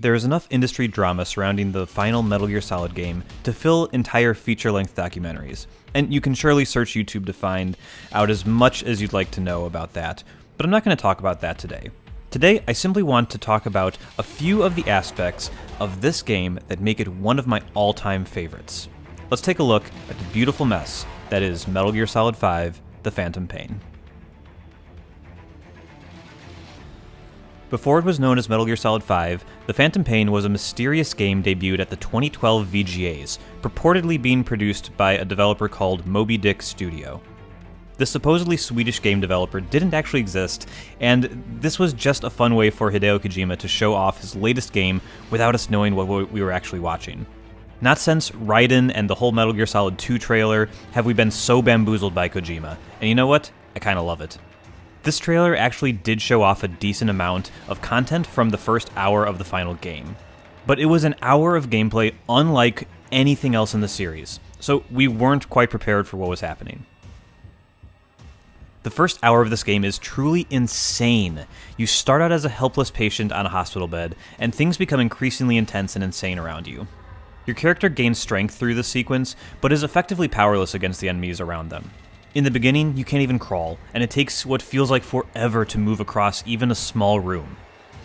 there is enough industry drama surrounding the final Metal Gear Solid game to fill entire feature-length documentaries, and you can surely search YouTube to find out as much as you'd like to know about that, but I'm not going to talk about that today. Today, I simply want to talk about a few of the aspects of this game that make it one of my all-time favorites. Let's take a look at the beautiful mess that is Metal Gear Solid 5: The Phantom Pain. Before it was known as Metal Gear Solid 5, The Phantom Pain was a mysterious game debuted at the 2012 VGAs, purportedly being produced by a developer called Moby Dick Studio. This supposedly Swedish game developer didn't actually exist, and this was just a fun way for Hideo Kojima to show off his latest game without us knowing what we were actually watching. Not since Raiden and the whole Metal Gear Solid 2 trailer have we been so bamboozled by Kojima, and you know what? I kinda love it. This trailer actually did show off a decent amount of content from the first hour of the final game, but it was an hour of gameplay unlike anything else in the series, so we weren't quite prepared for what was happening. The first hour of this game is truly insane. You start out as a helpless patient on a hospital bed, and things become increasingly intense and insane around you. Your character gains strength through this sequence, but is effectively powerless against the enemies around them. In the beginning, you can't even crawl, and it takes what feels like forever to move across even a small room.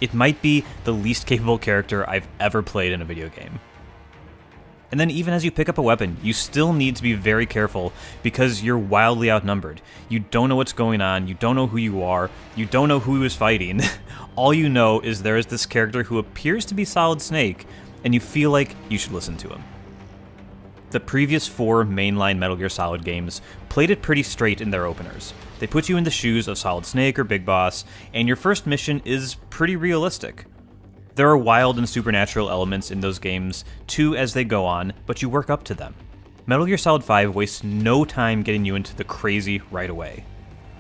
It might be the least capable character I've ever played in a video game. And then even as you pick up a weapon, you still need to be very careful because you're wildly outnumbered. You don't know what's going on, you don't know who you are, you don't know who is fighting. All you know is there is this character who appears to be Solid Snake, and you feel like you should listen to him. The previous 4 mainline Metal Gear Solid games played it pretty straight in their openers. They put you in the shoes of Solid Snake or Big Boss, and your first mission is pretty realistic. There are wild and supernatural elements in those games too as they go on, but you work up to them. Metal Gear Solid 5 wastes no time getting you into the crazy right away.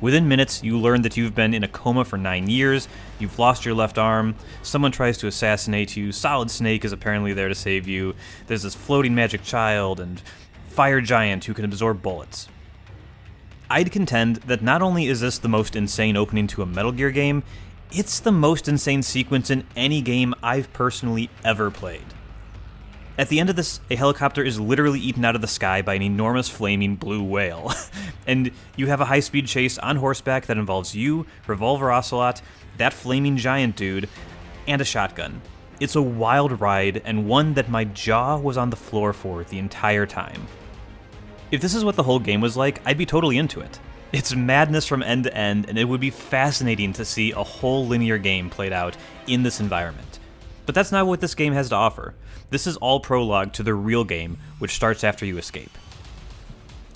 Within minutes, you learn that you've been in a coma for 9 years, you've lost your left arm, someone tries to assassinate you, Solid Snake is apparently there to save you, there's this floating magic child, and fire giant who can absorb bullets. I'd contend that not only is this the most insane opening to a Metal Gear game, it's the most insane sequence in any game I've personally ever played. At the end of this, a helicopter is literally eaten out of the sky by an enormous flaming blue whale. And you have a high-speed chase on horseback that involves you, Revolver Ocelot, that flaming giant dude, and a shotgun. It's a wild ride, and one that my jaw was on the floor for the entire time. If this is what the whole game was like, I'd be totally into it. It's madness from end to end, and it would be fascinating to see a whole linear game played out in this environment. But that's not what this game has to offer. This is all prologue to the real game, which starts after you escape.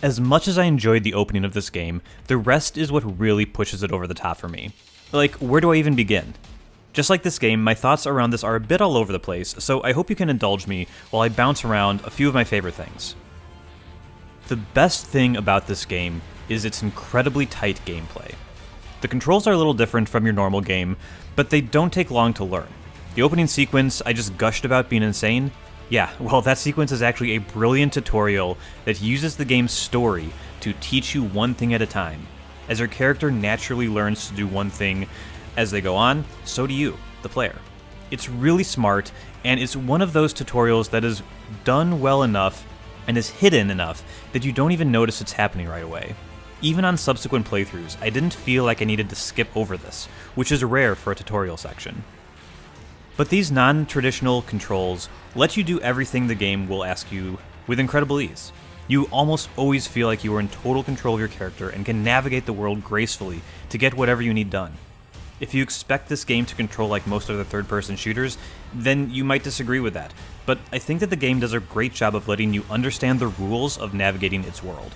As much as I enjoyed the opening of this game, the rest is what really pushes it over the top for me. Like, where do I even begin? Just like this game, my thoughts around this are a bit all over the place, so I hope you can indulge me while I bounce around a few of my favorite things. The best thing about this game is its incredibly tight gameplay. The controls are a little different from your normal game, but they don't take long to learn. The opening sequence I just gushed about being insane? Yeah, well, that sequence is actually a brilliant tutorial that uses the game's story to teach you one thing at a time. As your character naturally learns to do one thing as they go on, so do you, the player. It's really smart, and it's one of those tutorials that is done well enough and is hidden enough that you don't even notice it's happening right away. Even on subsequent playthroughs, I didn't feel like I needed to skip over this, which is rare for a tutorial section. But these non-traditional controls let you do everything the game will ask you with incredible ease. You almost always feel like you are in total control of your character and can navigate the world gracefully to get whatever you need done. If you expect this game to control like most other third-person shooters, then you might disagree with that, but I think that the game does a great job of letting you understand the rules of navigating its world.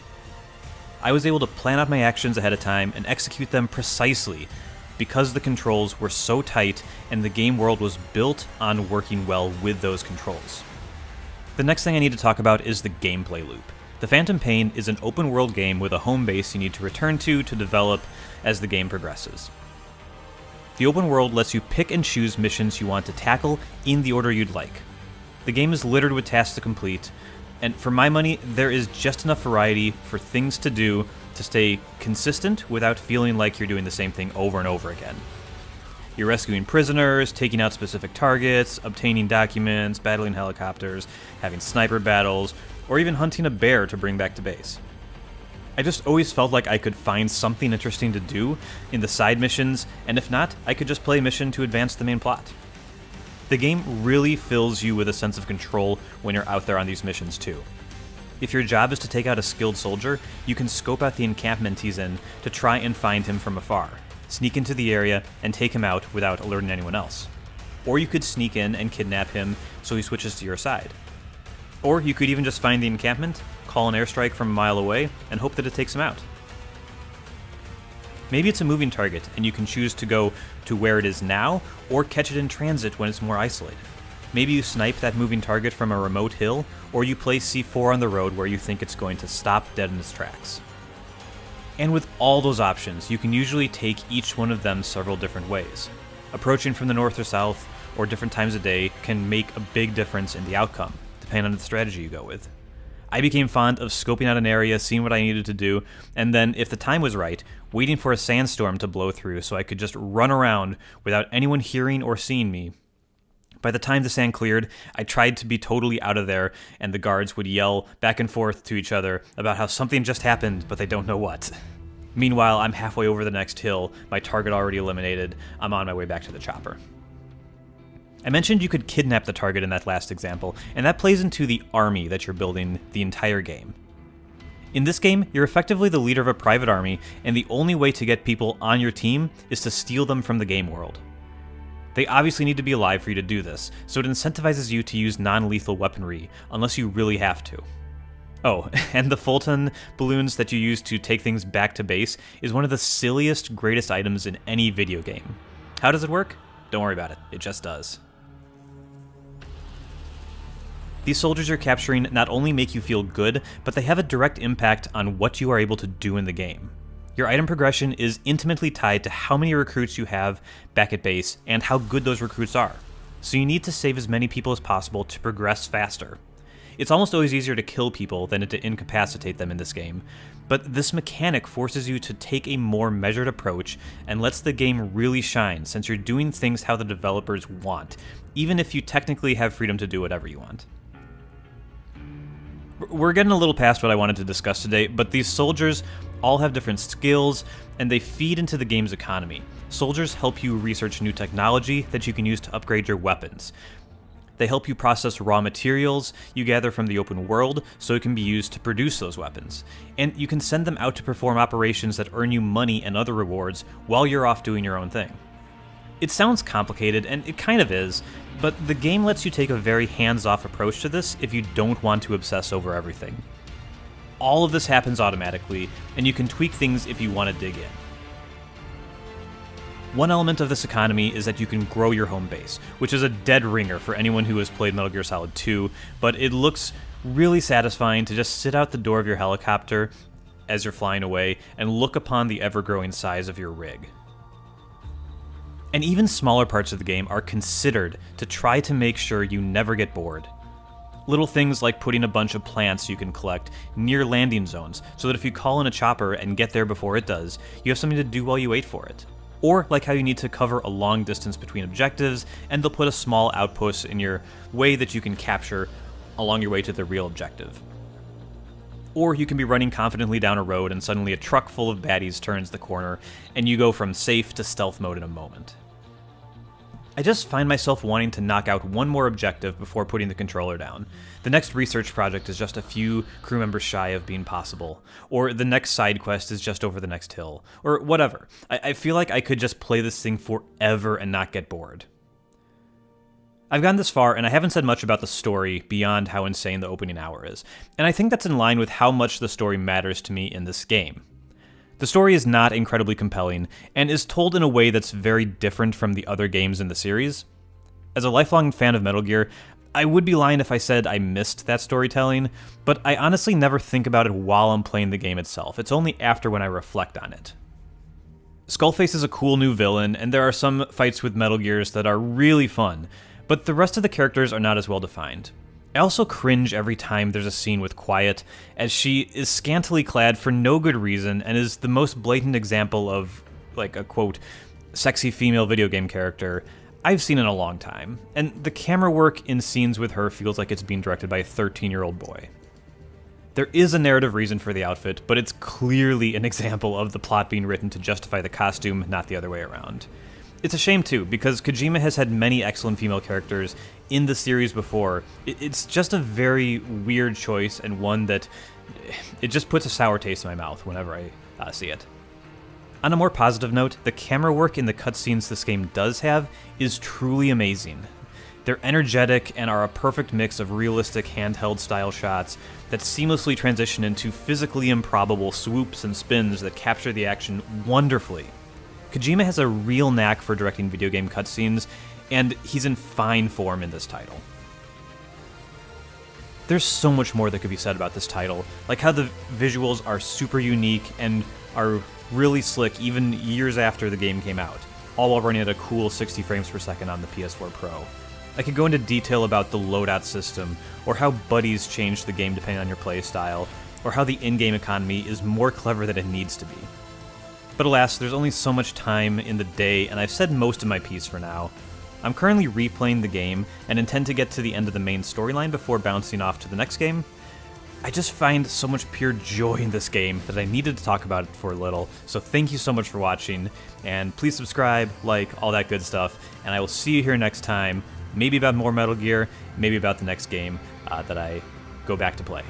I was able to plan out my actions ahead of time and execute them precisely because the controls were so tight and the game world was built on working well with those controls. The next thing I need to talk about is the gameplay loop. The Phantom Pain is an open world game with a home base you need to return to develop as the game progresses. The open world lets you pick and choose missions you want to tackle in the order you'd like. The game is littered with tasks to complete, and for my money, there is just enough variety for things to do to stay consistent without feeling like you're doing the same thing over and over again. You're rescuing prisoners, taking out specific targets, obtaining documents, battling helicopters, having sniper battles, or even hunting a bear to bring back to base. I just always felt like I could find something interesting to do in the side missions, and if not, I could just play a mission to advance the main plot. The game really fills you with a sense of control when you're out there on these missions too. If your job is to take out a skilled soldier, you can scope out the encampment he's in to try and find him from afar, sneak into the area, and take him out without alerting anyone else. Or you could sneak in and kidnap him so he switches to your side. Or you could even just find the encampment, call an airstrike from a mile away, and hope that it takes him out. Maybe it's a moving target, and you can choose to go to where it is now, or catch it in transit when it's more isolated. Maybe you snipe that moving target from a remote hill, or you place C4 on the road where you think it's going to stop dead in its tracks. And with all those options, you can usually take each one of them several different ways. Approaching from the north or south, or different times of day, can make a big difference in the outcome, depending on the strategy you go with. I became fond of scoping out an area, seeing what I needed to do, and then, if the time was right, waiting for a sandstorm to blow through so I could just run around without anyone hearing or seeing me. By the time the sand cleared, I tried to be totally out of there, and the guards would yell back and forth to each other about how something just happened, but they don't know what. Meanwhile, I'm halfway over the next hill, my target already eliminated, I'm on my way back to the chopper. I mentioned you could kidnap the target in that last example, and that plays into the army that you're building the entire game. In this game, you're effectively the leader of a private army, and the only way to get people on your team is to steal them from the game world. They obviously need to be alive for you to do this, so it incentivizes you to use non-lethal weaponry, unless you really have to. Oh, and the Fulton balloons that you use to take things back to base is one of the silliest, greatest items in any video game. How does it work? Don't worry about it, it just does. These soldiers you're capturing not only make you feel good, but they have a direct impact on what you are able to do in the game. Your item progression is intimately tied to how many recruits you have back at base and how good those recruits are, so you need to save as many people as possible to progress faster. It's almost always easier to kill people than to incapacitate them in this game, but this mechanic forces you to take a more measured approach and lets the game really shine since you're doing things how the developers want, even if you technically have freedom to do whatever you want. We're getting a little past what I wanted to discuss today, but these soldiers all have different skills, and they feed into the game's economy. Soldiers help you research new technology that you can use to upgrade your weapons. They help you process raw materials you gather from the open world so it can be used to produce those weapons. And you can send them out to perform operations that earn you money and other rewards while you're off doing your own thing. It sounds complicated, and it kind of is, but the game lets you take a very hands-off approach to this if you don't want to obsess over everything. All of this happens automatically, and you can tweak things if you want to dig in. One element of this economy is that you can grow your home base, which is a dead ringer for anyone who has played Metal Gear Solid 2, but it looks really satisfying to just sit out the door of your helicopter as you're flying away and look upon the ever-growing size of your rig. And even smaller parts of the game are considered to try to make sure you never get bored. Little things like putting a bunch of plants you can collect near landing zones so that if you call in a chopper and get there before it does, you have something to do while you wait for it. Or like how you need to cover a long distance between objectives, and they'll put a small outpost in your way that you can capture along your way to the real objective. Or you can be running confidently down a road and suddenly a truck full of baddies turns the corner, and you go from safe to stealth mode in a moment. I just find myself wanting to knock out one more objective before putting the controller down. The next research project is just a few crew members shy of being possible, or the next side quest is just over the next hill, or whatever. I feel like I could just play this thing forever and not get bored. I've gone this far, and I haven't said much about the story beyond how insane the opening hour is, and I think that's in line with how much the story matters to me in this game. The story is not incredibly compelling, and is told in a way that's very different from the other games in the series. As a lifelong fan of Metal Gear, I would be lying if I said I missed that storytelling, but I honestly never think about it while I'm playing the game itself. It's only after when I reflect on it. Skullface is a cool new villain, and there are some fights with Metal Gears that are really fun, but the rest of the characters are not as well defined. I also cringe every time there's a scene with Quiet, as she is scantily clad for no good reason and is the most blatant example of, like, a quote, sexy female video game character I've seen in a long time, and the camera work in scenes with her feels like it's being directed by a 13-year-old boy. There is a narrative reason for the outfit, but it's clearly an example of the plot being written to justify the costume, not the other way around. It's a shame too, because Kojima has had many excellent female characters in the series before. It's just a very weird choice, and one that it just puts a sour taste in my mouth whenever I see it. On a more positive note, the camera work in the cutscenes this game does have is truly amazing. They're energetic and are a perfect mix of realistic handheld style shots that seamlessly transition into physically improbable swoops and spins that capture the action wonderfully. Kojima has a real knack for directing video game cutscenes, and he's in fine form in this title. There's so much more that could be said about this title, like how the visuals are super unique and are really slick even years after the game came out, all while running at a cool 60 frames per second on the PS4 Pro. I could go into detail about the loadout system, or how buddies change the game depending on your playstyle, or how the in-game economy is more clever than it needs to be. But alas, there's only so much time in the day, and I've said most of my piece for now. I'm currently replaying the game, and intend to get to the end of the main storyline before bouncing off to the next game. I just find so much pure joy in this game that I needed to talk about it for a little, so thank you so much for watching, and please subscribe, like, all that good stuff, and I will see you here next time, maybe about more Metal Gear, maybe about the next game that I go back to play.